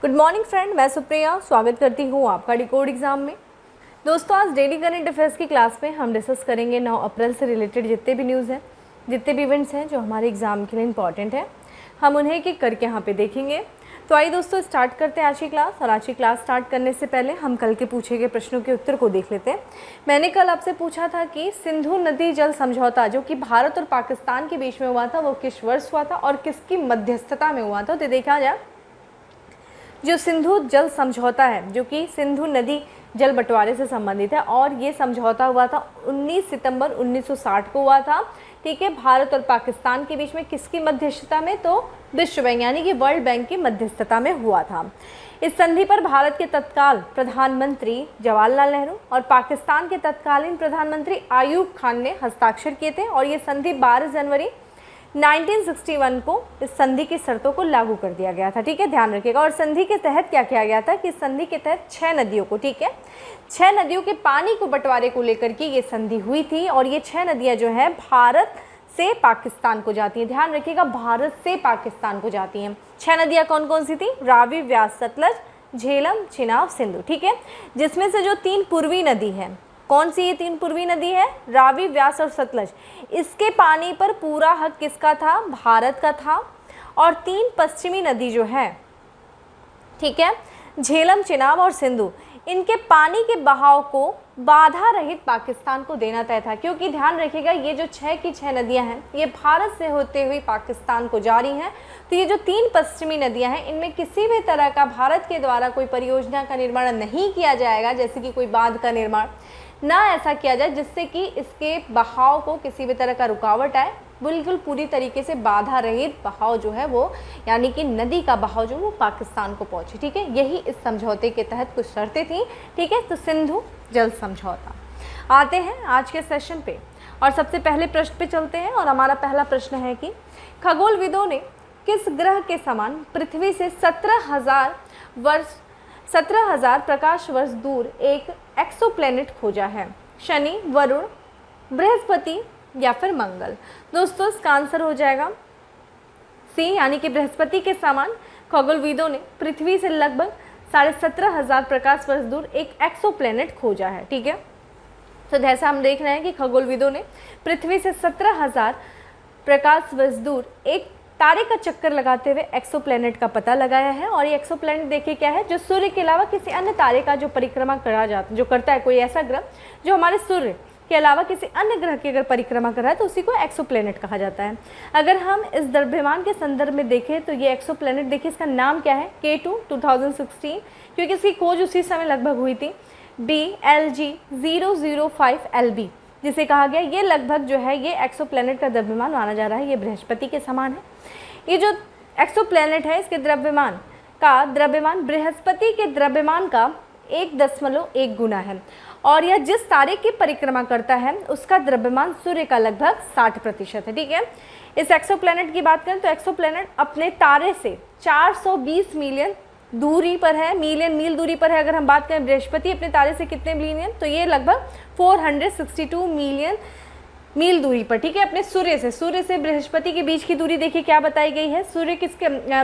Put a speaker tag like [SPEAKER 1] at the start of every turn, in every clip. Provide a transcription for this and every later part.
[SPEAKER 1] Good morning friend, मैं सुप्रिया स्वागत करती हूँ आपका डिकोड एग्जाम में। दोस्तों, आज डेली करंट अफेयर्स की क्लास में हम डिस्कस करेंगे 9 अप्रैल से रिलेटेड जितने भी न्यूज़ हैं, जितने भी इवेंट्स हैं जो हमारे एग्जाम के लिए इंपॉर्टेंट है, हम उन्हें एक एक करके यहाँ पे देखेंगे। तो आइए दोस्तों स्टार्ट करते हैं आज की क्लास। और आज की क्लास स्टार्ट करने से पहले हम कल के पूछे गए प्रश्नों के उत्तर को देख लेते हैं। मैंने कल आपसे पूछा था कि सिंधु नदी जल समझौता जो कि भारत और पाकिस्तान के बीच में हुआ था वो किस वर्ष हुआ था और किसकी मध्यस्थता में हुआ था। तो देखा जाए, जो सिंधु जल समझौता है जो कि सिंधु नदी जल बंटवारे से संबंधित है और ये समझौता हुआ था 19 सितंबर 1960 को हुआ था। ठीक है, भारत और पाकिस्तान के बीच में किसकी मध्यस्थता में? तो विश्व बैंक यानी कि वर्ल्ड बैंक की मध्यस्थता में हुआ था। इस संधि पर भारत के तत्काल प्रधानमंत्री जवाहरलाल नेहरू और पाकिस्तान के तत्कालीन प्रधानमंत्री आयूब खान ने हस्ताक्षर किए थे और ये संधि 12 जनवरी 1961 को इस संधि की शर्तों को लागू कर दिया गया था। ठीक है, ध्यान रखिएगा। और संधि के तहत क्या किया गया था कि इस संधि के तहत 6 नदियों को, ठीक है, 6 नदियों के पानी को बंटवारे को लेकर के ये संधि हुई थी। और ये 6 नदियां जो हैं भारत से पाकिस्तान को जाती हैं। ध्यान रखिएगा, भारत से पाकिस्तान को जाती हैं। 6 नदियां कौन कौन सी थी? रावी, व्यास, सतलज, झेलम, चिनाब, सिंधु। ठीक है, जिसमें से जो 3 पूर्वी नदी है, कौन सी ये 3 पूर्वी नदी है? रावी, व्यास और सतलज। इसके पानी पर पूरा हक किसका था? भारत का था। और 3 पश्चिमी नदी जो है, ठीक है, झेलम, चिनाब और सिंधु, इनके पानी के बहाव को बाधा रहित पाकिस्तान को देना तय था। क्योंकि ध्यान रखिएगा, ये जो 6 की 6 नदियां हैं ये भारत से होते हुए पाकिस्तान को जा रही हैं। तो ये जो 3 पश्चिमी नदियां हैं इनमें किसी भी तरह का भारत के द्वारा कोई परियोजना का निर्माण नहीं किया जाएगा, जैसे कि कोई बांध का निर्माण ना ऐसा किया जाए जिससे कि इसके बहाव को किसी भी तरह का रुकावट आए। बिल्कुल पूरी तरीके से बाधा रहित बहाव जो है वो, यानी कि नदी का बहाव जो वो पाकिस्तान को पहुंचे। ठीक है, यही इस समझौते के तहत कुछ शर्तें थी। ठीक है, तो सिंधु जल समझौता। आते हैं आज के सेशन पे और सबसे पहले प्रश्न पे चलते हैं। और हमारा पहला प्रश्न है कि खगोलविदों ने किस ग्रह के समान पृथ्वी से 17,000 प्रकाश वर्ष दूर एक एक्सोप्लैनेट खोजा है? शनि, वरुण, बृहस्पति या फिर मंगल। दोस्तों, इसका आंसर हो जाएगा सी, यानी कि बृहस्पति के समान खगोलविदों ने पृथ्वी से लगभग 17,500 प्रकाश वर्ष दूर एक एक्सोप्लैनेट खोजा है। ठीक है, तो जैसा हम देख रहे हैं कि खगोलविदों ने पृथ्वी से 17,000 प्रकाश वर्ष दूर एक तारे का चक्कर लगाते हुए एक्सोप्लैनेट का पता लगाया है। और ये एक्सोप्लैनेट देखिए क्या है, जो सूर्य के अलावा किसी अन्य तारे का जो परिक्रमा करता है, कोई ऐसा ग्रह जो हमारे सूर्य के अलावा किसी अन्य ग्रह की अगर परिक्रमा कर रहा है तो उसी को एक्सोप्लैनेट कहा जाता है। अगर हम इस द्रव्यमान के संदर्भ में देखें तो ये एक्सोप्लैनेट देखिए, इसका नाम क्या है? K2 2016, क्योंकि इसकी खोज उसी समय लगभग हुई थी। BLG 005 LB जिसे कहा गया, ये लगभग जो है ये एक्सोप्लैनेट का द्रव्यमान माना जा रहा है, ये बृहस्पति के समान है। ये जो एक्सोप्लैनेट है इसके द्रव्यमान बृहस्पति के द्रव्यमान का 1.1 गुना है। और यह जिस तारे की परिक्रमा करता है उसका द्रव्यमान सूर्य का लगभग 60% है। ठीक है, इस एक्सोप्लैनेट की बात करें तो एक्सोप्लैनेट अपने तारे से 420 मिलियन दूरी पर है, मिलियन मील दूरी पर है। अगर हम बात करें बृहस्पति अपने तारे से कितने मिलियन, तो ये लगभग 462 मिलियन मील दूरी पर। ठीक है, अपने सूर्य से बृहस्पति के बीच की दूरी देखिए क्या बताई गई है।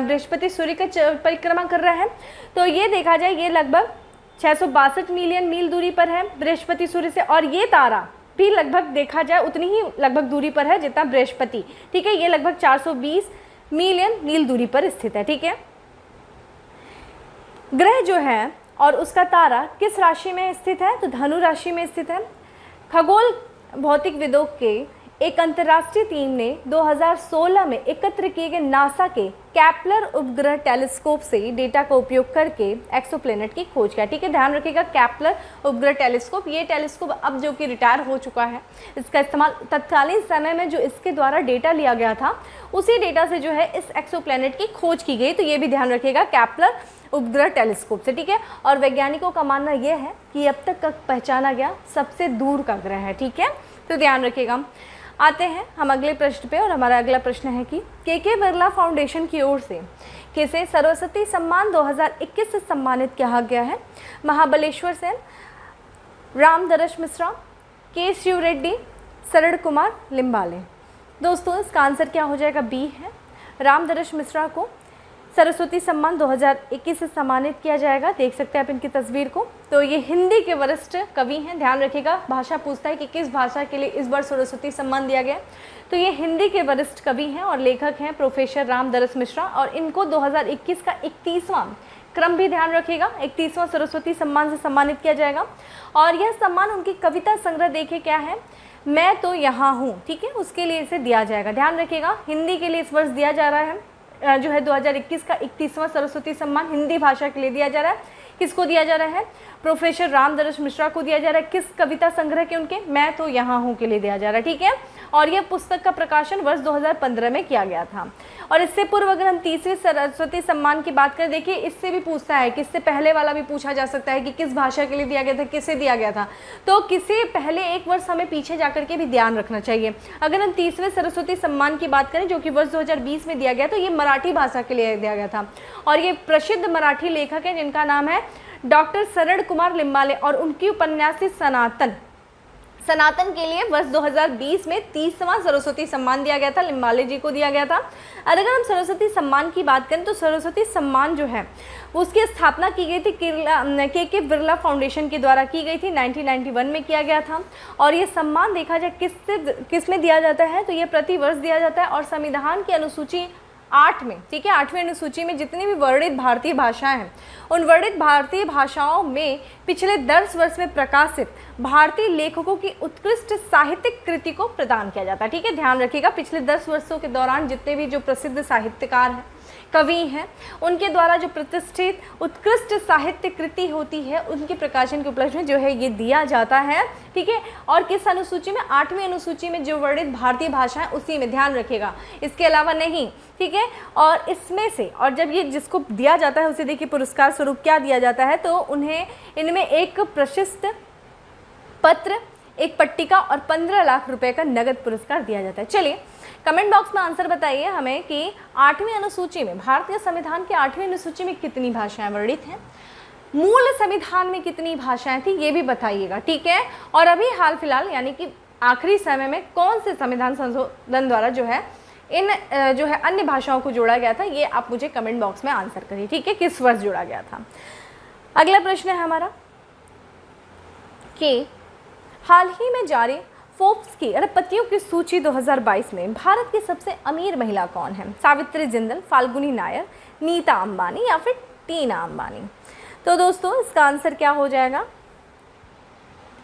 [SPEAKER 1] बृहस्पति सूर्य का परिक्रमा कर रहा है, तो ये देखा जाए ये लगभग 662 मिलियन मील दूरी पर है बृहस्पति सूर्य से। और ये तारा भी लगभग देखा जाए उतनी ही लगभग दूरी पर है जितना बृहस्पति। ठीक है, ये लगभग 420 मिलियन मील दूरी पर स्थित है। ठीक है, ग्रह जो है और उसका तारा किस राशि में स्थित है? तो धनु राशि में स्थित है। खगोल भौतिकविदों के एक अंतर्राष्ट्रीय टीम ने 2016 में एकत्र किए गए नासा के कैप्लर उपग्रह टेलीस्कोप से डेटा का उपयोग करके एक्सोप्लैनेट की खोज किया। ठीक है, ध्यान रखिएगा, कैप्लर उपग्रह टेलीस्कोप, ये टेलीस्कोप अब जो कि रिटायर हो चुका है, इसका इस्तेमाल तत्कालीन समय में जो इसके द्वारा डेटा लिया गया था उसी डेटा से जो है इस एक्सोप्लैनेट की खोज की गई। तो ये भी ध्यान रखिएगा, कैप्लर उपग्रह टेलीस्कोप से। ठीक है, और वैज्ञानिकों का मानना यह है कि अब तक का पहचाना गया सबसे दूर का ग्रह है। ठीक है, तो ध्यान रखिएगा। आते हैं हम अगले प्रश्न पे और हमारा अगला प्रश्न है कि के बिरला फाउंडेशन की ओर से किसे सरस्वती सम्मान 2021 से सम्मानित किया गया है? महाबलेश्वर सेन, रामदरश मिश्रा, के शिव रेड्डी, शरण कुमार लिम्बाले। दोस्तों, इसका आंसर क्या हो जाएगा? बी है। रामदरश मिश्रा को सरस्वती सम्मान 2021 से सम्मानित किया जाएगा। देख सकते हैं आप इनकी तस्वीर को। तो ये हिंदी के वरिष्ठ कवि हैं, ध्यान रखिएगा। भाषा पूछता है कि किस भाषा के लिए इस बार सरस्वती सम्मान दिया गया, तो ये हिंदी के वरिष्ठ कवि हैं और लेखक हैं प्रोफेसर रामदरस मिश्रा, और इनको 2021 का 31वां क्रम भी ध्यान रखिएगा, 31वां सरस्वती सम्मान से सम्मानित किया जाएगा। और यह सम्मान उनकी कविता संग्रह देखिए क्या है, मैं तो यहाँ हूँ, ठीक है, उसके लिए इसे दिया जाएगा। ध्यान रखिएगा, हिंदी के लिए इस वर्ष दिया जा रहा है जो है 2021 का 31वां सरस्वती सम्मान हिंदी भाषा के लिए दिया जा रहा है। किसको दिया जा रहा है? प्रोफेसर रामदरस मिश्रा को दिया जा रहा है। किस कविता संग्रह के? उनके मैं तो यहाँ हूँ के लिए दिया जा रहा है, ठीक है। और यह पुस्तक का प्रकाशन वर्ष 2015 में किया गया था। और इससे पूर्व अगर हम 30वें सरस्वती सम्मान की बात करें, देखिए इससे भी पूछता है कि इससे पहले वाला भी पूछा जा सकता है कि किस भाषा के लिए दिया गया था, किसे दिया गया था। तो किसी पहले एक वर्ष हमें पीछे जाकर के भी ध्यान रखना चाहिए। अगर हम 30वें सरस्वती सम्मान की बात करें जो कि वर्ष 2020 में दिया गया, तो ये मराठी भाषा के लिए दिया गया था। और ये प्रसिद्ध मराठी लेखक है जिनका नाम है डॉक्टर शरद कुमार लिम्बाले, और उनकी उपन्यासी सनातन के लिए वर्ष 2020 में 30वां सरस्वती सम्मान दिया गया था, लिम्बाले जी को दिया गया था। और अगर हम सरस्वती सम्मान की बात करें तो सरस्वती सम्मान जो है उसकी स्थापना की गई थी के बिरला फाउंडेशन के द्वारा की गई थी, 1991 में किया गया था। और ये सम्मान देखा जाए किस में दिया जाता है, तो ये प्रतिवर्ष दिया जाता है। और संविधान की अनुसूची 8 में, ठीक है, 8वीं अनुसूची में जितनी भी वर्णित भारतीय भाषाएं हैं, उन वर्णित भारतीय भाषाओं में पिछले 10 वर्ष में प्रकाशित भारतीय लेखकों की उत्कृष्ट साहित्यिक कृति को प्रदान किया जाता है, ठीक है। ध्यान रखिएगा, पिछले 10 वर्षों के दौरान जितने भी जो प्रसिद्ध साहित्यकार हैं, कवि हैं, उनके द्वारा जो प्रतिष्ठित उत्कृष्ट साहित्य कृति होती है, उनके प्रकाशन के उपलक्ष्य में जो है ये दिया जाता है, ठीक है। और किस अनुसूची में? 8वीं अनुसूची में जो वर्णित भारतीय भाषा है उसी में, ध्यान रखिएगा, इसके अलावा नहीं, ठीक है। और इसमें से, और जब ये जिसको दिया जाता है उसे देखिए पुरस्कार स्वरूप क्या दिया जाता है, तो उन्हें इनमें एक प्रशस्ति पत्र, एक पट्टिका और 15 लाख रुपए का नगद पुरस्कार दिया जाता है। चलिए कमेंट बॉक्स में आंसर बताइए हमें कि 8वीं अनुसूची में, भारतीय संविधान की 8वीं अनुसूची में कितनी भाषाएं वर्णित हैं, मूल संविधान में कितनी भाषाएं थी, ये भी बताइएगा, ठीक है। और अभी हाल फिलहाल यानी कि आखिरी समय में कौन से संविधान संशोधन द्वारा जो है इन जो है अन्य भाषाओं को जोड़ा गया था, ये आप मुझे कमेंट बॉक्स में आंसर करिए, ठीक है, किस वर्ष जोड़ा गया था। अगला प्रश्न है हमारा कि हाल ही में जारी फोर्ब्स की अरबपतियों की सूची 2022 में भारत की सबसे अमीर महिला कौन है? सावित्री जिंदल, फाल्गुनी नायर, नीता अंबानी या फिर टीना अंबानी? तो दोस्तों इसका आंसर क्या हो जाएगा?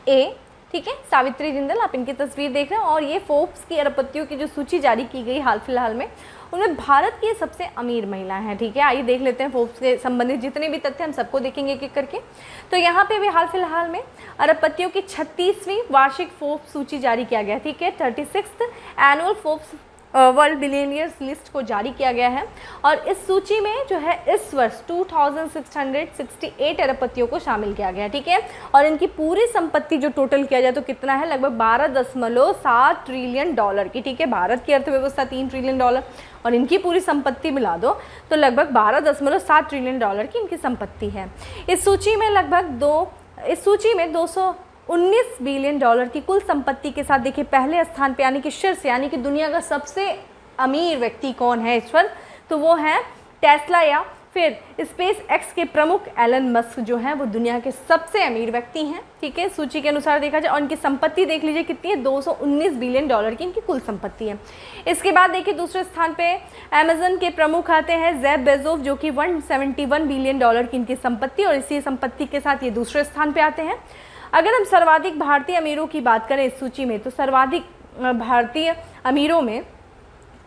[SPEAKER 1] ए, ठीक है, सावित्री जिंदल। आप इनकी तस्वीर देख रहे हैं। और ये फोर्ब्स की अरबपतियों की जो सूची जारी की गई हाल फिलहाल में, उनमें भारत की सबसे अमीर महिला हैं, ठीक है। आइए देख लेते हैं फोर्ब्स से संबंधित जितने भी तथ्य, हम सबको देखेंगे एक एक करके। तो यहाँ पे भी हाल फिलहाल में अरबपतियों की 36वीं वार्षिक फोर्ब्स सूची जारी किया गया, ठीक है, 36th annual Forbes world billionaires list को जारी किया गया है। और इस सूची में जो है इस वर्ष 2668 अरबपतियों को शामिल किया गया, ठीक है। और इनकी पूरी संपत्ति जो टोटल किया जाए तो कितना है? लगभग 12.7 ट्रिलियन डॉलर की, ठीक है। भारत की अर्थव्यवस्था 3 ट्रिलियन डॉलर और इनकी पूरी संपत्ति मिला दो तो लगभग 12.7 ट्रिलियन डॉलर की इनकी संपत्ति है। इस सूची में 219 बिलियन डॉलर की कुल संपत्ति के साथ देखिए पहले स्थान पे यानी कि शीर्ष, यानी कि दुनिया का सबसे अमीर व्यक्ति कौन है इस पर? तो वो है टेस्ला या फिर स्पेस एक्स के प्रमुख एलन मस्क जो हैं वो दुनिया के सबसे अमीर व्यक्ति हैं, ठीक है, सूची के अनुसार देखा जाए। और इनकी संपत्ति देख लीजिए कितनी है, 219 बिलियन डॉलर की इनकी कुल संपत्ति है। इसके बाद देखिए दूसरे स्थान पे अमेजन के प्रमुख आते हैं जेफ बेजोस जो कि 171 बिलियन डॉलर की इनकी संपत्ति, और इसी संपत्ति के साथ ये दूसरे स्थान पे आते हैं। अगर हम सर्वाधिक भारतीय अमीरों की बात करें इस सूची में, तो सर्वाधिक भारतीय अमीरों में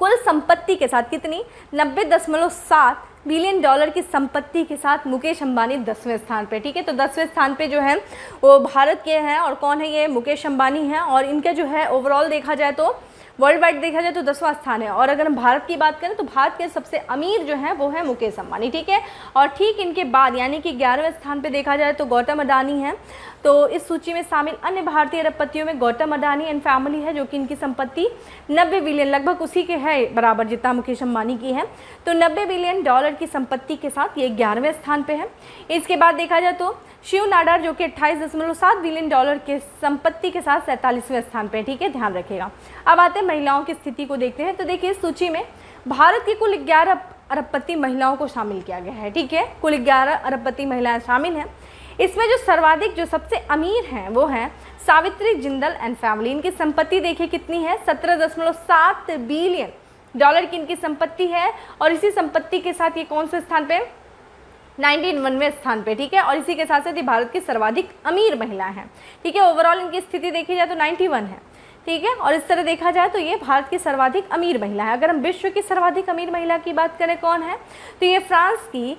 [SPEAKER 1] कुल संपत्ति के साथ कितनी, 90.7 बिलियन डॉलर की संपत्ति के साथ मुकेश अंबानी 10वें स्थान पे, ठीक है। तो 10वें स्थान पे जो है वो भारत के हैं, और कौन है ये? मुकेश अंबानी हैं। और इनके जो है ओवरऑल देखा जाए तो वर्ल्ड वाइड देखा जाए तो 10वां स्थान है। और अगर हम भारत की बात करें तो भारत के सबसे अमीर जो है वो है मुकेश अंबानी, ठीक है। और ठीक इनके बाद यानी कि 11वें स्थान पे देखा जाए तो गौतम अडानी हैं। तो इस सूची में शामिल अन्य भारतीय अरबपतियों में गौतम अडानी एंड फैमिली है जो कि इनकी संपत्ति 90 बिलियन लगभग उसी के है बराबर जितना मुकेश अंबानी की है। तो 90 बिलियन डॉलर की संपत्ति के साथ ये 11वें स्थान पे है। इसके बाद देखा जाए तो शिव नाडार जो कि 28.7 बिलियन डॉलर के संपत्ति के साथ 47वें स्थान पे, ठीक है, ध्यान रखिएगा। अब आते हैं महिलाओं की स्थिति को देखते हैं। तो देखिए इस सूची में भारत की कुल 11 अरबपति महिलाओं को शामिल किया गया है। ठीक है, कुल 11 अरबपति महिलाएं शामिल हैं। इसमें जो सर्वाधिक जो सबसे अमीर हैं वो हैं सावित्री जिंदल एंड फैमिली। इनकी संपत्ति देखिए कितनी है, 17.7 बिलियन डॉलर की इनकी संपत्ति है। और इसी संपत्ति के साथ ये कौन से स्थान पे, 91वें स्थान पे। ठीक है, और इसी के साथ साथ ये भारत की सर्वाधिक अमीर महिला हैं। ठीक है, ओवरऑल इनकी स्थिति देखी जाए तो 91 है। ठीक है, और इस तरह देखा जाए तो ये भारत की सर्वाधिक अमीर महिला है। अगर हम विश्व की सर्वाधिक अमीर महिला की बात करें कौन है, तो ये फ्रांस की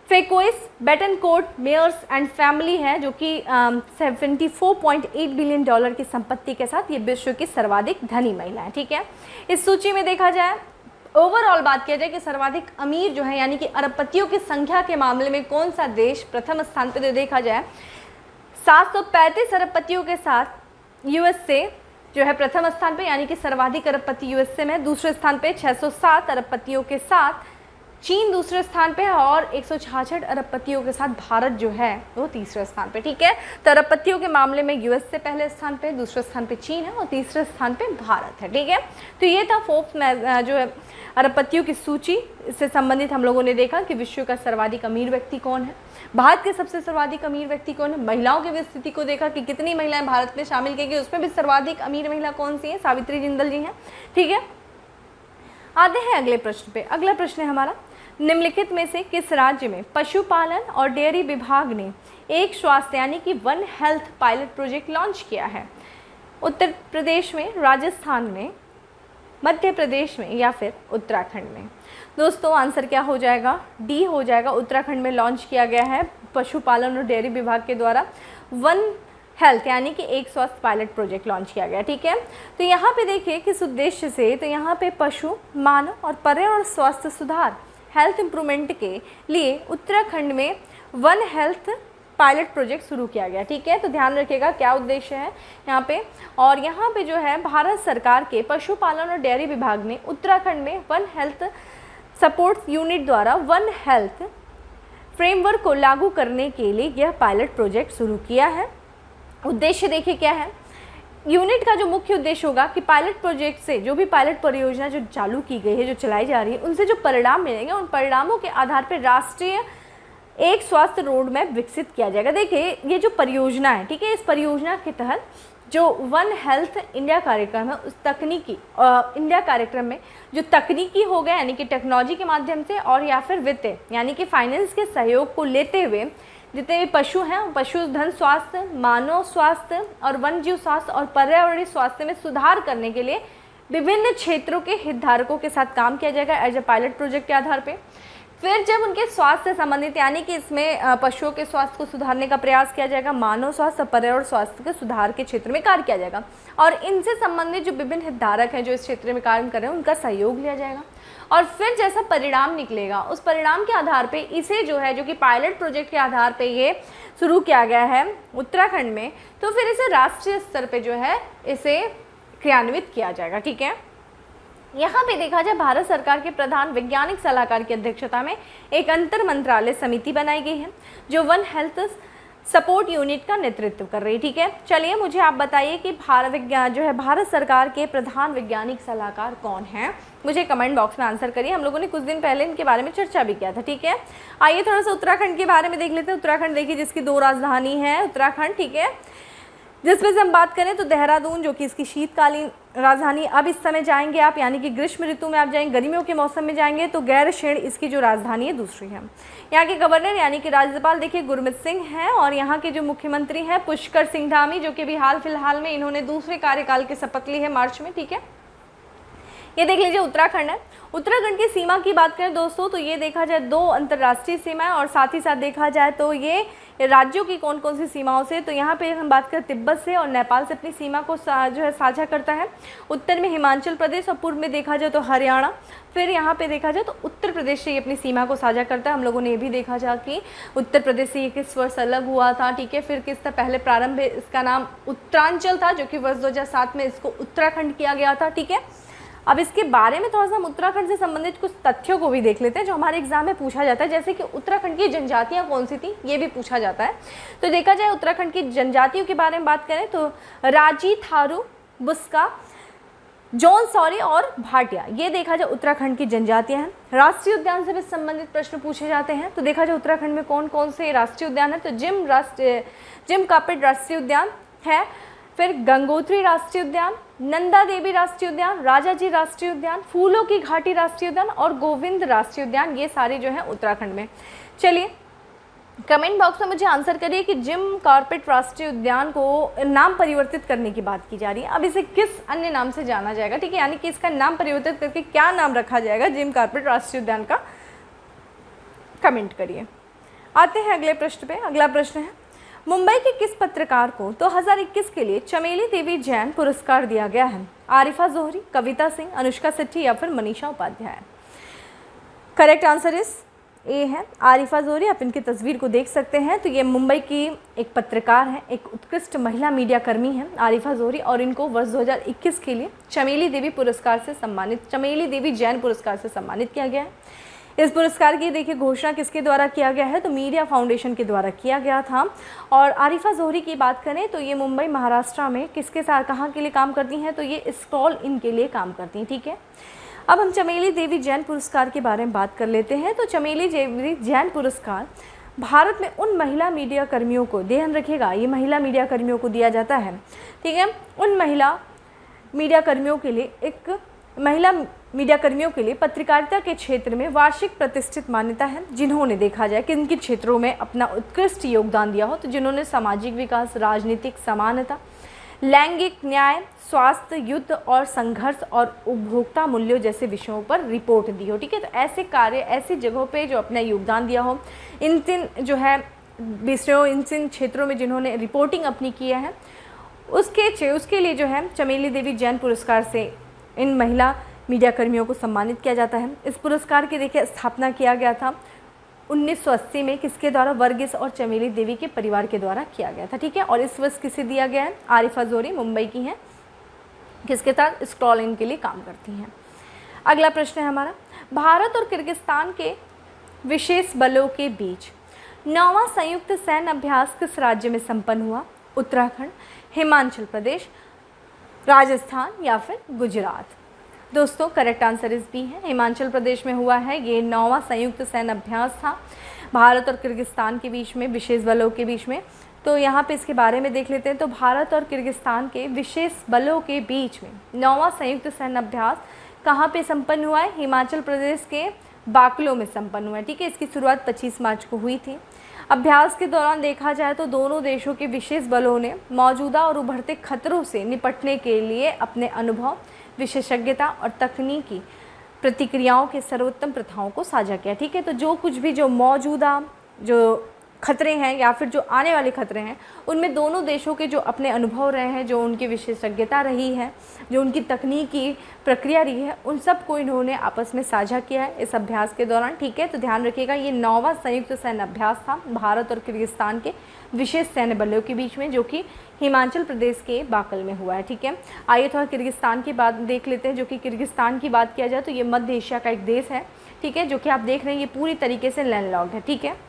[SPEAKER 1] फेकोइस बेटनकोर्ट मेयर्स एंड फैमिली है, जो कि 74.8 बिलियन डॉलर की संपत्ति के साथ ये विश्व की सर्वाधिक धनी महिला है। ठीक है, इस सूची में देखा जाए, ओवरऑल बात किया जाए कि सर्वाधिक अमीर जो है यानी कि अरबपतियों की संख्या के मामले में कौन सा देश प्रथम स्थान पर देखा जाए, 735 अरबपतियों के साथ यूएसए जो है प्रथम स्थान पे, यानी कि सर्वाधिक अरबपति यूएसए में। दूसरे स्थान पे 607 अरबपतियों के साथ चीन दूसरे स्थान पे है, और 166 अरबपतियों के साथ भारत जो है वो तीसरे स्थान पे। ठीक है, तो अरबपतियों के मामले में यूएसए पहले स्थान पे, दूसरे स्थान पे चीन है और तीसरे स्थान पे भारत है। ठीक है, तो ये था फोर्ब्स में जो है अरबपतियों की सूची। इससे संबंधित हम लोगों ने देखा कि विश्व का सर्वाधिक अमीर व्यक्ति कौन है, भारत के सबसे सर्वाधिक अमीर व्यक्ति कौन है, महिलाओं की भी स्थिति को देखा कि कितनी महिलाएं भारत में शामिल की गई, उसमें भी सर्वाधिक अमीर महिला कौन सी है, सावित्री जिंदल जी हैं। ठीक है, आते हैं अगले प्रश्न पे। अगला प्रश्न है हमारा, निम्नलिखित में से किस राज्य में पशुपालन और डेयरी विभाग ने एक स्वास्थ्य यानी कि one health pilot project launch किया है? उत्तर प्रदेश में, राजस्थान में, मध्य प्रदेश में या फिर उत्तराखंड में? दोस्तों आंसर क्या हो जाएगा, डी हो जाएगा। उत्तराखंड में लॉन्च किया गया है पशुपालन और डेयरी विभाग के द्वारा वन हेल्थ यानी कि एक स्वास्थ्य पायलट प्रोजेक्ट लॉन्च किया गया। ठीक है, तो यहाँ पे देखिए किस उद्देश्य से, तो यहाँ पे पशु, मानव और पर्यावरण स्वास्थ्य सुधार हेल्थ इम्प्रूवमेंट के लिए उत्तराखंड में वन हेल्थ पायलट प्रोजेक्ट शुरू किया गया। ठीक है, तो ध्यान रखिएगा क्या उद्देश्य है यहाँ पे। और यहाँ पे जो है भारत सरकार के पशुपालन और डेयरी विभाग ने उत्तराखंड में वन हेल्थ सपोर्ट यूनिट द्वारा वन हेल्थ फ्रेमवर्क को लागू करने के लिए यह पायलट प्रोजेक्ट शुरू किया है। उद्देश्य देखिए क्या है, यूनिट का जो मुख्य उद्देश्य होगा कि पायलट प्रोजेक्ट से जो भी पायलट परियोजना जो चालू की गई है, जो चलाई जा रही है, उनसे जो परिणाम मिलेंगे उन परिणामों के आधार पर राष्ट्रीय एक स्वास्थ्य रोड मैप विकसित किया जाएगा। देखिए ये जो परियोजना है, ठीक है, इस परियोजना के तहत जो वन हेल्थ इंडिया कार्यक्रम है, उस तकनीकी इंडिया कार्यक्रम में जो तकनीकी हो गया यानी कि टेक्नोलॉजी के माध्यम से और या फिर वित्त यानी कि फाइनेंस के सहयोग को लेते हुए जितने भी पशु हैं, पशुधन स्वास्थ्य, मानव स्वास्थ्य और वन जीव स्वास्थ्य और पर्यावरणीय स्वास्थ्य में सुधार करने के लिए विभिन्न क्षेत्रों के हितधारकों के साथ काम किया जाएगा एज ए पायलट प्रोजेक्ट के आधार पे। फिर जब उनके स्वास्थ्य से संबंधित यानी कि इसमें पशुओं के स्वास्थ्य को सुधारने का प्रयास किया जाएगा, मानव स्वास्थ्य और पर्यावरण स्वास्थ्य के सुधार के क्षेत्र में कार्य किया जाएगा और इनसे संबंधित जो विभिन्न हितधारक हैं जो इस क्षेत्र में कार्य कर रहे हैं उनका सहयोग लिया जाएगा। और फिर जैसा परिणाम निकलेगा उस परिणाम के आधार पे इसे जो है, जो कि पायलट प्रोजेक्ट के आधार पे ये शुरू किया गया है उत्तराखंड में, तो फिर इसे राष्ट्रीय स्तर पे जो है इसे क्रियान्वित किया जाएगा। ठीक है, यहाँ पे देखा जाए भारत सरकार के प्रधान वैज्ञानिक सलाहकार की अध्यक्षता में एक अंतर मंत्रालय समिति बनाई गई है जो वन हेल्थ सपोर्ट यूनिट का नेतृत्व कर रही है। ठीक है, चलिए मुझे आप बताइए कि भारत सरकार के प्रधान वैज्ञानिक सलाहकार कौन हैं? मुझे कमेंट बॉक्स में आंसर करिए। हम लोगों ने कुछ दिन पहले इनके बारे में चर्चा भी किया था। ठीक है, आइए थोड़ा सा उत्तराखंड के बारे में देख लेते हैं। उत्तराखंड देखिए जिसकी 2 राजधानी है उत्तराखंड। ठीक है, जिसमें से हम बात करें तो देहरादून जो कि इसकी शीतकालीन राजधानी, अब इस समय जाएंगे आप यानी कि ग्रीष्म ऋतु में आप जाएंगे, गर्मियों के मौसम में जाएंगे तो गैरसैंण इसकी जो राजधानी है दूसरी है। यहाँ के गवर्नर यानी कि राज्यपाल देखिए गुरमीत सिंह हैं और यहाँ के जो मुख्यमंत्री हैं पुष्कर सिंह धामी, जो कि भी हाल फिलहाल में इन्होंने दूसरे कार्यकाल की शपथ ली है मार्च में। ठीक है, ये देख लीजिए उत्तराखंड है। उत्तराखंड की सीमा की बात करें दोस्तों तो ये देखा जाए 2 अंतर्राष्ट्रीय सीमाएं और साथ ही साथ देखा जाए तो ये राज्यों की कौन कौन सी सीमाओं से, तो यहाँ पे हम बात करें तिब्बत से और नेपाल से अपनी सीमा को जो है साझा करता है। उत्तर में हिमाचल प्रदेश और पूर्व में देखा जाए तो हरियाणा, फिर यहाँ पे देखा जाए तो उत्तर प्रदेश से ये अपनी सीमा को साझा करता है। हम लोगों ने ये भी देखा जा कि उत्तर प्रदेश से ये किस वर्ष अलग हुआ था। ठीक है, फिर किस तरह पहले प्रारंभ इसका नाम उत्तरांचल था जो कि वर्ष 2007 में इसको उत्तराखंड किया गया था। ठीक है, अब इसके बारे में थोड़ा सा हम उत्तराखंड से संबंधित कुछ तथ्यों को भी देख लेते हैं जो हमारे एग्जाम में पूछा जाता है, जैसे कि उत्तराखंड की जनजातियां कौन सी थी ये भी पूछा जाता है। तो देखा जाए उत्तराखंड की जनजातियों के बारे में बात करें तो राजी, थारू, बुस्का, जौनसौरी और भाटिया, ये देखा जाए उत्तराखंड की जनजातियां हैं। राष्ट्रीय उद्यान से भी संबंधित प्रश्न पूछे जाते हैं। तो देखा जाए उत्तराखंड में कौन कौन से राष्ट्रीय उद्यान है, तो जिम कार्पेट राष्ट्रीय उद्यान है, फिर गंगोत्री राष्ट्रीय उद्यान, नंदा देवी राष्ट्रीय उद्यान, राजाजी राष्ट्रीय उद्यान, फूलों की घाटी राष्ट्रीय उद्यान और गोविंद राष्ट्रीय उद्यान, ये सारे जो है उत्तराखंड में। चलिए कमेंट बॉक्स में मुझे आंसर करिए कि जिम कार्पेट राष्ट्रीय उद्यान को नाम परिवर्तित करने की बात की जा रही है, अब इसे किस अन्य नाम से जाना जाएगा, ठीक है, यानी कि इसका नाम परिवर्तित करके क्या नाम रखा जाएगा जिम कार्पेट राष्ट्रीय उद्यान का, कमेंट करिए। आते हैं अगले प्रश्न पे। अगला प्रश्न है, मुंबई के किस पत्रकार को 2021 के लिए चमेली देवी जैन पुरस्कार दिया गया है? आरिफा जोहरी, कविता सिंह, अनुष्का सेठी या फिर Manisha Upadhyay? Correct answer is A है आरिफा जोहरी। आप इनकी तस्वीर को देख सकते हैं। तो ये मुंबई की एक पत्रकार हैं, एक उत्कृष्ट महिला मीडिया कर्मी हैं आरिफा जोहरी, और इनको वर्ष 2021 के लिए चमेली देवी पुरस्कार से सम्मानित, चमेली देवी जैन पुरस्कार से सम्मानित किया गया है। इस पुरस्कार की देखिए घोषणा किसके द्वारा किया गया है, तो मीडिया फाउंडेशन के द्वारा किया गया था। और आरिफा जोहरी की बात करें तो ये मुंबई महाराष्ट्र में किसके साथ कहाँ के लिए काम करती हैं, तो ये स्क्रॉल इन के लिए काम करती हैं, ठीक है। अब हम चमेली देवी जैन पुरस्कार के बारे में बात कर लेते हैं। तो चमेली देवी जैन पुरस्कार भारत में उन महिला मीडिया कर्मियों को, ध्यान रखिएगा ये महिला मीडिया कर्मियों को दिया जाता है, ठीक है, उन महिला मीडिया कर्मियों के लिए, एक महिला मीडिया कर्मियों के लिए पत्रकारिता के क्षेत्र में वार्षिक प्रतिष्ठित मान्यता है, जिन्होंने देखा जाए कि किन क्षेत्रों में अपना उत्कृष्ट योगदान दिया हो, तो जिन्होंने सामाजिक विकास, राजनीतिक समानता, लैंगिक न्याय, स्वास्थ्य, युद्ध और संघर्ष और उपभोक्ता मूल्यों जैसे विषयों पर रिपोर्ट दी हो, ठीक है। तो ऐसे कार्य, ऐसी जगहों पे जो अपना योगदान दिया हो, इन तीन जो है विषयों, इन तीन क्षेत्रों में जिन्होंने रिपोर्टिंग अपनी किया है, उसके लिए जो है चमेली देवी जैन पुरस्कार से इन महिला मीडिया कर्मियों को सम्मानित किया जाता है। इस पुरस्कार की देखिए स्थापना किया गया था 1980 में, किसके द्वारा? वर्गीस और चमेली देवी के परिवार के द्वारा किया गया था, ठीक है। और इस वर्ष किसे दिया गया है? आरिफा जोहरी, मुंबई की हैं, किसके साथ? स्क्रॉल इन के लिए काम करती हैं। अगला प्रश्न है हमारा, भारत और किर्गिस्तान के विशेष बलों के बीच 9वां संयुक्त सैन्य अभ्यास किस राज्य में संपन्न हुआ? उत्तराखंड, हिमाचल प्रदेश, राजस्थान या फिर गुजरात? दोस्तों करेक्ट आंसर इस बी है, हिमाचल प्रदेश में हुआ है। ये 9वां संयुक्त सैन्य अभ्यास था भारत और किर्गिस्तान के बीच में, विशेष बलों के बीच में। तो यहाँ पे इसके बारे में देख लेते हैं। तो भारत और किर्गिस्तान के विशेष बलों के बीच में 9वां संयुक्त सैन्य अभ्यास कहाँ पे संपन्न हुआ है? हिमाचल प्रदेश के बाकलो में संपन्न हुआ है, ठीक है। इसकी शुरुआत 25 मार्च को हुई थी। अभ्यास के दौरान देखा जाए तो दोनों देशों के विशेष बलों ने मौजूदा और उभरते खतरों से निपटने के लिए अपने अनुभव, विशेषज्ञता और तकनीकी प्रतिक्रियाओं के सर्वोत्तम प्रथाओं को साझा किया, ठीक है। तो जो कुछ भी जो मौजूदा जो खतरे हैं या फिर जो आने वाले खतरे हैं, उनमें दोनों देशों के जो अपने अनुभव रहे हैं, जो उनकी विशेषज्ञता रही है, जो उनकी तकनीकी प्रक्रिया रही है, उन सब को इन्होंने आपस में साझा किया है इस अभ्यास के दौरान, ठीक है। तो ध्यान रखिएगा ये 9वां संयुक्त सैन्य अभ्यास था भारत और किर्गिस्तान के विशेष सैन्य बलों के बीच में, जो कि हिमाचल प्रदेश के बाकल में हुआ है, ठीक है। आइए थोड़ा किर्गिस्तान की बात देख लेते हैं। जो कि किर्गिस्तान की बात किया जाए तो ये मध्य एशिया का एक देश है, ठीक है, जो कि आप देख रहे हैं ये पूरी तरीके से लैंडलॉक्ड है, ठीक है।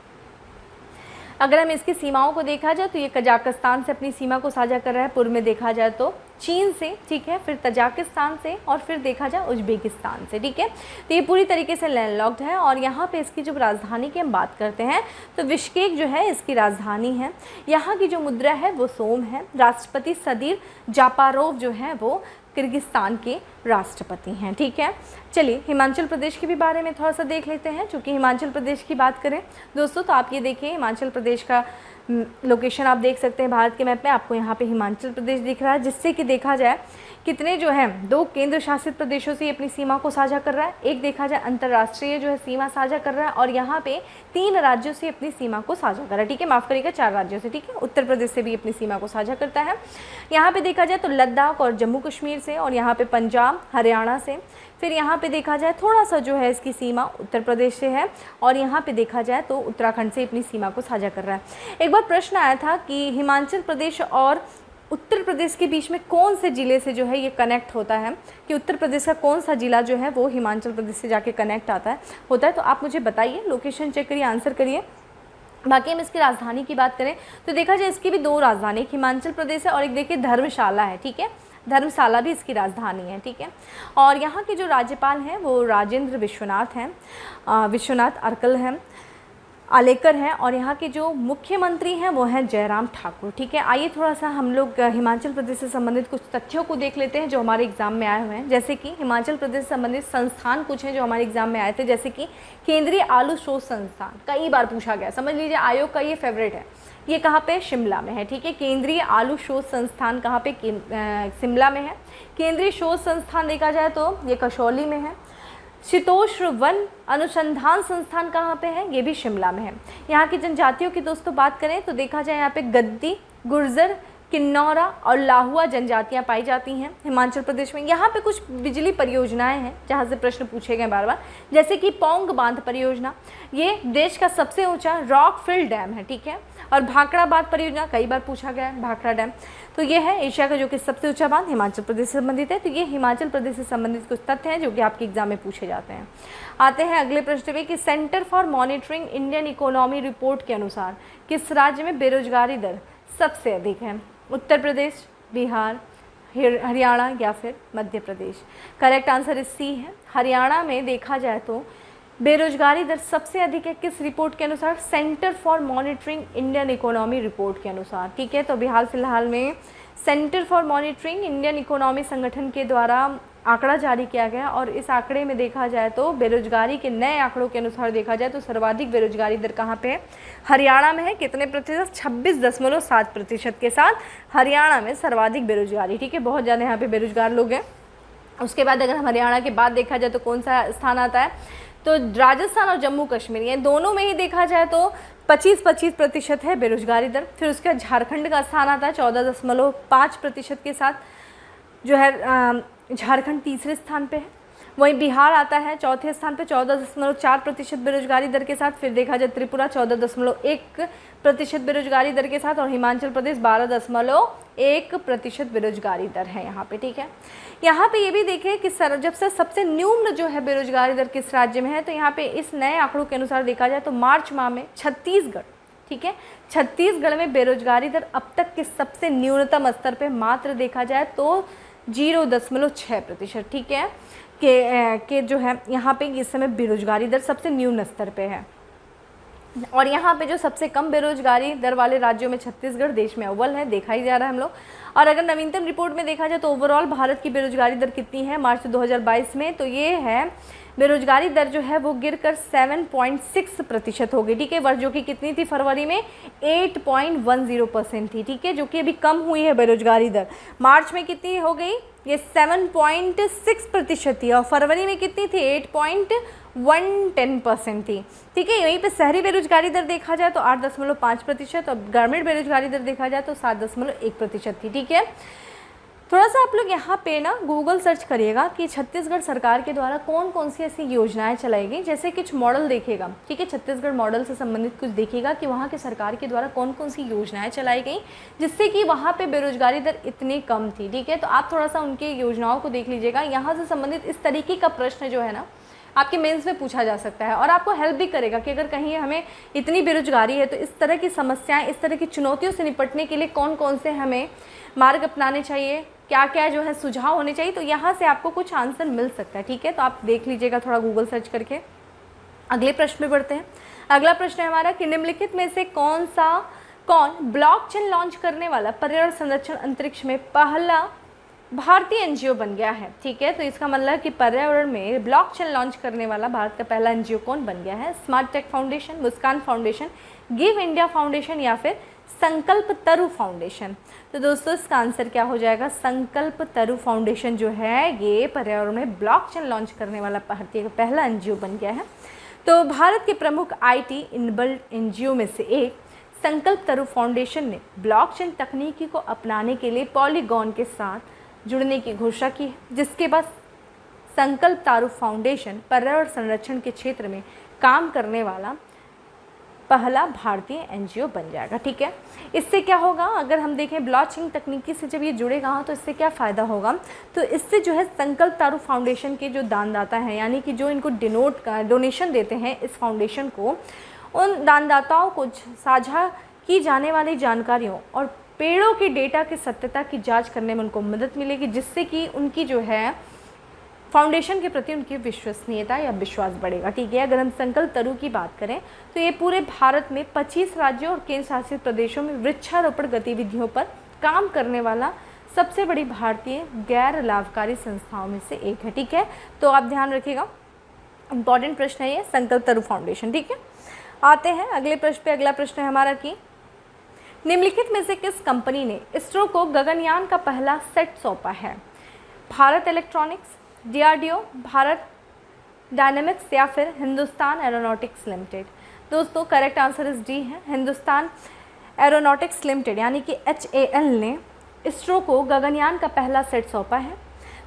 [SPEAKER 1] अगर हम इसकी सीमाओं को देखा जाए तो ये कजाकिस्तान से अपनी सीमा को साझा कर रहा है, पूर्व में देखा जाए तो चीन से, ठीक है, फिर तजाकिस्तान से और फिर देखा जाए उज्बेकिस्तान से, ठीक है। तो ये पूरी तरीके से लैंडलॉक्ड है। और यहाँ पे इसकी जो राजधानी की हम बात करते हैं तो बिश्केक जो है इसकी राजधानी है। यहाँ की जो मुद्रा है वो सोम है। राष्ट्रपति सदीर जापारोव जो है वो किर्गिस्तान के राष्ट्रपति हैं, ठीक है। चलिए हिमाचल प्रदेश के भी बारे में थोड़ा सा देख लेते हैं। चूँकि हिमाचल प्रदेश की बात करें दोस्तों तो आप ये देखिए हिमाचल प्रदेश का लोकेशन आप देख सकते हैं भारत के मैप में, आपको यहाँ पे हिमाचल प्रदेश दिख रहा है, जिससे कि देखा जाए कितने जो हैं 2 केंद्र शासित प्रदेशों से अपनी सीमा को साझा कर रहा है। एक देखा जाए अंतर्राष्ट्रीय जो है सीमा साझा कर रहा है और यहाँ पे 3 राज्यों से अपनी सीमा को साझा कर रहा है, ठीक है, माफ़ करिएगा 4 राज्यों से, ठीक है। उत्तर प्रदेश से भी अपनी सीमा को साझा करता है। यहाँ पे देखा जाए तो लद्दाख और जम्मू कश्मीर से, और यहाँ पे पंजाब, हरियाणा से, फिर यहाँ पे देखा जाए थोड़ा सा जो है इसकी सीमा उत्तर प्रदेश से है, और यहाँ पे देखा जाए तो उत्तराखंड से अपनी सीमा को साझा कर रहा है। एक बार प्रश्न आया था कि हिमाचल प्रदेश और उत्तर प्रदेश के बीच में कौन से ज़िले से जो है ये कनेक्ट होता है, कि उत्तर प्रदेश का कौन सा ज़िला जो है वो हिमाचल प्रदेश से जाके कनेक्ट होता है, तो आप मुझे बताइए, लोकेशन चेक करिए, आंसर करिए। बाकी हम इसकी राजधानी की बात करें तो देखा जाए इसकी भी 2 राजधानी, एक हिमाचल प्रदेश है और एक देखिए धर्मशाला है, ठीक है। धर्मशाला भी इसकी राजधानी है, ठीक है। और यहाँ के जो राज्यपाल हैं वो राजेंद्र विश्वनाथ हैं, विश्वनाथ अर्कल हैं, आलेकर हैं। और यहाँ के जो मुख्यमंत्री हैं वो हैं जयराम ठाकुर, ठीक है। आइए थोड़ा सा हम लोग हिमाचल प्रदेश से संबंधित कुछ तथ्यों को देख लेते हैं जो हमारे एग्जाम में आए हुए हैं। जैसे कि हिमाचल प्रदेश से संबंधित संस्थान कुछ हैं जो हमारे एग्जाम में आए थे, जैसे कि केंद्रीय आलू शोध संस्थान, कई बार पूछा गया, समझ लीजिए आयोग का ये फेवरेट है। ये कहाँ पे? शिमला में है, ठीक है। केंद्रीय आलू शोध संस्थान कहाँ पे? शिमला में है। केंद्रीय शोध संस्थान देखा जाए तो ये कसौली में है। शीतोष्ण वन अनुसंधान संस्थान कहाँ पे है? ये भी शिमला में है। यहाँ की जनजातियों की दोस्तों बात करें तो देखा जाए यहाँ पे गद्दी, गुर्जर, किन्नौरा और लाहुआ जनजातियाँ पाई जाती हैं हिमाचल प्रदेश में। यहाँ पे कुछ बिजली परियोजनाएं हैं जहाँ से प्रश्न पूछे गए बार बार, जैसे कि पौंग बांध परियोजना, ये देश का सबसे ऊंचा रॉकफिल डैम है, ठीक है। और भाखड़ा बांध परियोजना कई बार पूछा गया है, भाखड़ा डैम, तो ये है एशिया का जो कि सबसे ऊंचा बांध हिमाचल प्रदेश से संबंधित है। तो ये हिमाचल प्रदेश से संबंधित कुछ तथ्य हैं जो कि आपके एग्जाम में पूछे जाते हैं। आते हैं अगले प्रश्न पे कि centre for monitoring Indian economy report के अनुसार किस राज्य में बेरोजगारी दर सबसे अधिक है? उत्तर प्रदेश, बिहार, हरियाणा या फिर मध्य प्रदेश? करेक्ट आंसर इस सी है। हरियाणा में देखा जाए तो बेरोजगारी दर सबसे अधिक है, किस रिपोर्ट के अनुसार? Centre for monitoring Indian economy report के अनुसार, ठीक है। तो अभी हाल फिलहाल में centre for monitoring Indian economy संगठन के द्वारा आंकड़ा जारी किया गया और इस आंकड़े में देखा जाए तो बेरोजगारी के नए आंकड़ों के अनुसार देखा जाए तो सर्वाधिक बेरोजगारी दर कहाँ पे है? हरियाणा में है। कितने प्रतिशत? 26.7% के साथ हरियाणा में सर्वाधिक बेरोजगारी, ठीक है। बहुत ज़्यादा यहाँ पे बेरोजगार लोग हैं। उसके बाद अगर हम हरियाणा के बाद देखा जाए तो कौन सा स्थान आता है? तो राजस्थान और जम्मू कश्मीर, ये दोनों में ही देखा जाए तो 25% है बेरोजगारी दर। फिर उसके बाद झारखंड का स्थान आता है 14.5% के साथ, जो है झारखंड तीसरे स्थान पे है। वहीं बिहार आता है चौथे स्थान पे 14.4% बेरोजगारी दर के साथ। फिर देखा जाए त्रिपुरा 14.1% बेरोजगारी दर के साथ और हिमाचल प्रदेश 12.1% बेरोजगारी दर है यहाँ पे, ठीक है। यहाँ पे ये भी देखें कि जब से सबसे न्यून जो है बेरोजगारी दर किस राज्य में है, तो यहाँ पे इस नए आंकड़ों के अनुसार देखा जाए तो मार्च माह में छत्तीसगढ़, ठीक है, छत्तीसगढ़ में बेरोजगारी दर अब तक के सबसे न्यूनतम स्तर पे मात्र देखा जाए तो 0.6%, ठीक है, के जो है यहाँ पे इस समय बेरोजगारी दर सबसे न्यून स्तर पे है। और यहाँ पे जो सबसे कम बेरोजगारी दर वाले राज्यों में छत्तीसगढ़ देश में अव्वल है, देखा ही जा रहा है हम लोग। और अगर नवीनतम रिपोर्ट में देखा जाए तो ओवरऑल भारत की बेरोजगारी दर कितनी है मार्च 2022 में, तो ये है बेरोजगारी दर जो है वो गिरकर 7.6% हो गई, ठीक है। वर्ष जो कि कितनी थी फरवरी में? 8.10% थी, ठीक है, जो कि अभी कम हुई है बेरोजगारी दर। मार्च में कितनी हो गई? ये 7.6% थी और फरवरी में कितनी थी? 8.110% थी, ठीक है। यहीं पे शहरी बेरोजगारी दर देखा जाए तो 8.5% और ग्रामीण बेरोजगारी दर देखा जाए तो 7.1% थी, ठीक है। थोड़ा सा आप लोग यहाँ पे ना गूगल सर्च करिएगा कि छत्तीसगढ़ सरकार के द्वारा कौन कौन सी ऐसी योजनाएं चलाई गई, जैसे कुछ मॉडल देखिएगा, ठीक है, छत्तीसगढ़ मॉडल से संबंधित कुछ देखिएगा कि वहाँ के सरकार के द्वारा कौन कौन सी योजनाएं चलाई गई जिससे कि वहाँ पे बेरोजगारी दर इतनी कम थी, ठीक है। तो आप थोड़ा सा उनके योजनाओं को देख लीजिएगा। यहाँ से संबंधित इस तरीके का प्रश्न जो है ना आपके मेंस में पूछा जा सकता है और आपको हेल्प भी करेगा कि अगर कहीं हमें इतनी बेरोजगारी है तो इस तरह की समस्याएं, इस तरह की चुनौतियों से निपटने के लिए कौन कौन से हमें मार्ग अपनाने चाहिए, क्या क्या जो है सुझाव होने चाहिए, तो यहाँ से आपको कुछ आंसर मिल सकता है, ठीक है। तो आप देख लीजिएगा थोड़ा गूगल सर्च करके। अगले प्रश्न में बढ़ते हैं। अगला प्रश्न है हमारा कि निम्नलिखित में से कौन ब्लॉकचेन लॉन्च करने वाला पर्यावरण संरक्षण अंतरिक्ष में पहला भारतीय एनजीओ बन गया है, ठीक है। तो इसका मतलब है कि पर्यावरण में ब्लॉकचेन लॉन्च करने वाला भारत का पहला एनजीओ कौन बन गया है? स्मार्ट टेक फाउंडेशन, मुस्कान फाउंडेशन, गिव इंडिया फाउंडेशन या फिर संकल्प तरु फाउंडेशन? तो दोस्तों इसका आंसर क्या हो जाएगा? संकल्प तरु फाउंडेशन जो है ये पर्यावरण में ब्लॉकचेन लॉन्च करने वाला भारतीय का पहला एनजीओ बन गया है। तो भारत के प्रमुख आईटी इनबिल्ट एनजीओ में से एक संकल्प तरु फाउंडेशन ने ब्लॉकचेन तकनीकी को अपनाने के लिए पॉलीगॉन के साथ जुड़ने की घोषणा की है, जिसके बाद संकल्प तरु फाउंडेशन पर्यावरण संरक्षण के क्षेत्र में काम करने वाला पहला भारतीय एनजीओ बन जाएगा, ठीक है। इससे क्या होगा, अगर हम देखें ब्लॉकचेन तकनीकी से जब ये जुड़ेगा तो इससे क्या फ़ायदा होगा, तो इससे जो है संकल्प तरु फाउंडेशन के जो दानदाता हैं, यानी कि जो इनको डोनेशन देते हैं इस फाउंडेशन को, उन दानदाताओं को साझा की जाने वाली जानकारियों और पेड़ों के डेटा की सत्यता की जांच करने में उनको मदद मिलेगी, जिससे कि उनकी जो है फाउंडेशन के प्रति उनकी विश्वसनीयता या विश्वास बढ़ेगा। ठीक है, अगर हम संकल्प तरु की बात करें तो ये पूरे भारत में 25 राज्यों और केंद्र शासित प्रदेशों में वृक्षारोपण गतिविधियों पर काम करने वाला सबसे बड़ी भारतीय गैर लाभकारी संस्थाओं में से एक है। ठीक है, तो आप ध्यान रखिएगा, इंपॉर्टेंट प्रश्न है ये, संकल्प तरु फाउंडेशन। ठीक है, आते हैं अगले प्रश्न पे। अगला प्रश्न है हमारा कि निम्नलिखित में से किस कंपनी ने इसरो को गगनयान का पहला सेट सौंपा है? Bharat electronics, DRDO, Bharat dynamics या फिर हिंदुस्तान एरोनॉटिक्स लिमिटेड। दोस्तों करेक्ट आंसर इज डी है, हिंदुस्तान एरोनॉटिक्स लिमिटेड यानी कि HAL ने इसरो को गगनयान का पहला सेट सौंपा है।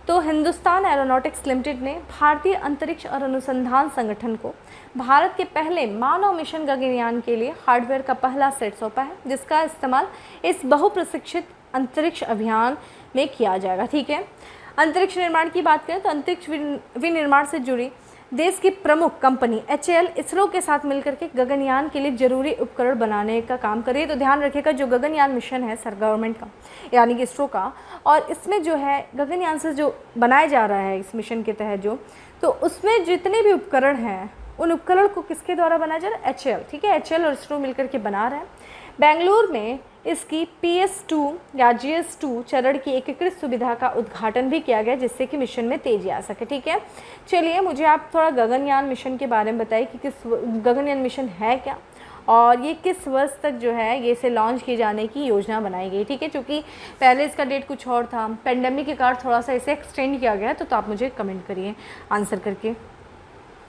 [SPEAKER 1] तो हिंदुस्तान एरोनॉटिक्स लिमिटेड ने भारतीय अंतरिक्ष और अनुसंधान संगठन को भारत के पहले मानव मिशन गगनयान के लिए हार्डवेयर का पहला सेट सौंपा है, जिसका इस्तेमाल इस बहुप्रशिक्षित अंतरिक्ष अभियान में किया जाएगा। ठीक है, अंतरिक्ष निर्माण की बात करें तो अंतरिक्ष विनिर्माण से जुड़ी देश की प्रमुख कंपनी HAL इसरो के साथ मिलकर के गगनयान के लिए जरूरी उपकरण बनाने का काम करे। तो ध्यान रखिएगा, जो गगनयान मिशन है सर गवर्नमेंट का यानी कि इसरो का, और इसमें जो है गगनयान से जो बनाया जा रहा है इस मिशन के तहत जो, तो उसमें जितने भी उपकरण हैं उन उपकरण को किसके द्वारा बनाया जा रहा है? HAL। ठीक है, HAL और इसरो मिलकर के बना रहे हैं। बेंगलुरु में इसकी PS2 या GS2 चरण की एकीकृत सुविधा का उद्घाटन भी किया गया, जिससे कि मिशन में तेजी आ सके। ठीक है, चलिए मुझे आप थोड़ा गगनयान मिशन के बारे में बताइए कि किस गगनयान मिशन है क्या, और ये किस वर्ष तक जो है ये इसे लॉन्च किए जाने की योजना बनाई गई। ठीक है, क्योंकि पहले इसका डेट कुछ और था, पेंडेमिक के कारण थोड़ा सा इसे एक्सटेंड किया गया, तो आप मुझे कमेंट करिए आंसर करके।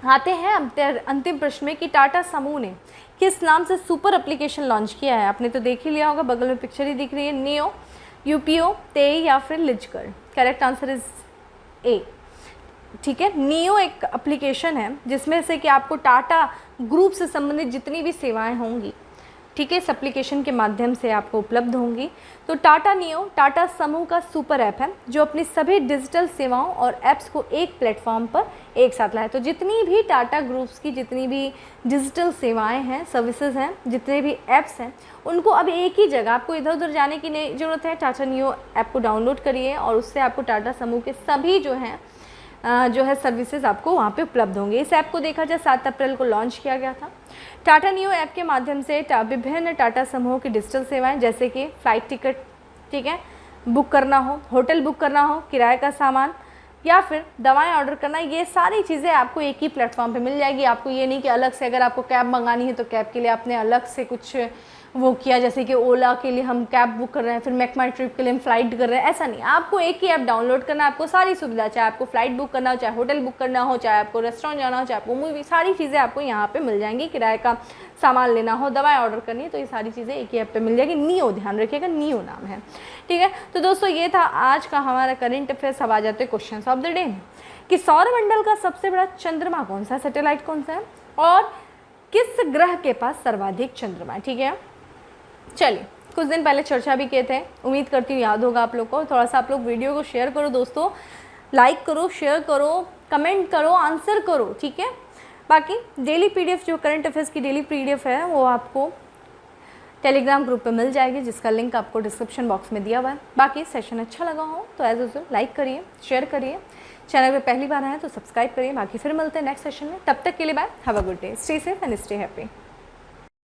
[SPEAKER 1] आते हैं अंतिम प्रश्न में कि टाटा समूह ने किस नाम से सुपर एप्लीकेशन लॉन्च किया है? आपने तो देख ही लिया होगा, बगल में पिक्चर ही दिख रही है, नियो, UPO, तेई या फिर लिजकर। Correct answer is A. ठीक है, नियो एक एप्लीकेशन है जिसमें से कि आपको टाटा ग्रुप से संबंधित जितनी भी सेवाएं होंगी, ठीक है, इस एप्लीकेशन के माध्यम से आपको उपलब्ध होंगी। तो टाटा नियो टाटा समूह का सुपर ऐप है जो अपनी सभी डिजिटल सेवाओं और ऐप्स को एक प्लेटफॉर्म पर एक साथ लाए। तो जितनी भी टाटा ग्रुप्स की जितनी भी डिजिटल सेवाएं हैं, सर्विसेज हैं, जितने भी ऐप्स हैं, उनको अब एक ही जगह, आपको इधर उधर जाने की नहीं ज़रूरत है। टाटा नियो ऐप को डाउनलोड करिए और उससे आपको टाटा समूह के सभी जो है सर्विसेज आपको वहाँ पे उपलब्ध होंगे। इस ऐप को देखा जाए 7 अप्रैल को लॉन्च किया गया था। टाटा नियो ऐप के माध्यम से विभिन्न टाटा समूहों की डिजिटल सेवाएं जैसे कि फ़्लाइट टिकट, ठीक है, बुक करना हो, होटल बुक करना हो, किराए का सामान या फिर दवाएं ऑर्डर करना, ये सारी चीज़ें आपको एक ही प्लेटफॉर्म पे मिल जाएगी। आपको ये नहीं कि अलग से, अगर आपको कैब मंगानी है तो कैब के लिए आपने अलग से कुछ वो किया, जैसे कि ओला के लिए हम कैब बुक कर रहे हैं, फिर मेक माई ट्रिप के लिए हम फ्लाइट कर रहे हैं, ऐसा नहीं। आपको एक ही ऐप डाउनलोड करना, आपको सारी सुविधा, चाहे आपको फ्लाइट बुक करना हो, चाहे होटल बुक करना हो, चाहे आपको रेस्टोरेंट जाना हो, चाहे आपको मूवी, सारी चीज़ें आपको यहाँ पे मिल जाएंगी। किराए का सामान लेना हो, दवाएं ऑर्डर करनी है, तो ये सारी चीज़ें एक ही ऐप पे मिल जाएगी। नियो, ध्यान रखिएगा, नियो नाम है। ठीक है, तो दोस्तों ये था आज का हमारा करंट अफेयर्स। अब आ जाते हैं क्वेश्चन ऑफ द डे कि सौरमंडल का सबसे बड़ा चंद्रमा कौन सा, सैटेलाइट कौन सा है, और किस ग्रह के पास सर्वाधिक चंद्रमा है। ठीक है, चलिए कुछ दिन पहले चर्चा भी किए थे, उम्मीद करती हूँ याद होगा आप लोग को। थोड़ा सा आप लोग वीडियो को शेयर करो दोस्तों, लाइक करो, शेयर करो, कमेंट करो, आंसर करो। ठीक है, बाकी डेली PDF जो करंट अफेयर्स की डेली PDF है वो आपको टेलीग्राम ग्रुप पे मिल जाएगी, जिसका लिंक आपको डिस्क्रिप्शन बॉक्स में दिया हुआ है। बाकी सेशन अच्छा लगा हो तो एज यूजुअल लाइक करिए, शेयर करिए, चैनल पे पहली बार आए तो सब्सक्राइब करिए। बाकी फिर मिलते हैं नेक्स्ट सेशन में, तब तक के लिए bye, have a good day, stay safe and stay happy.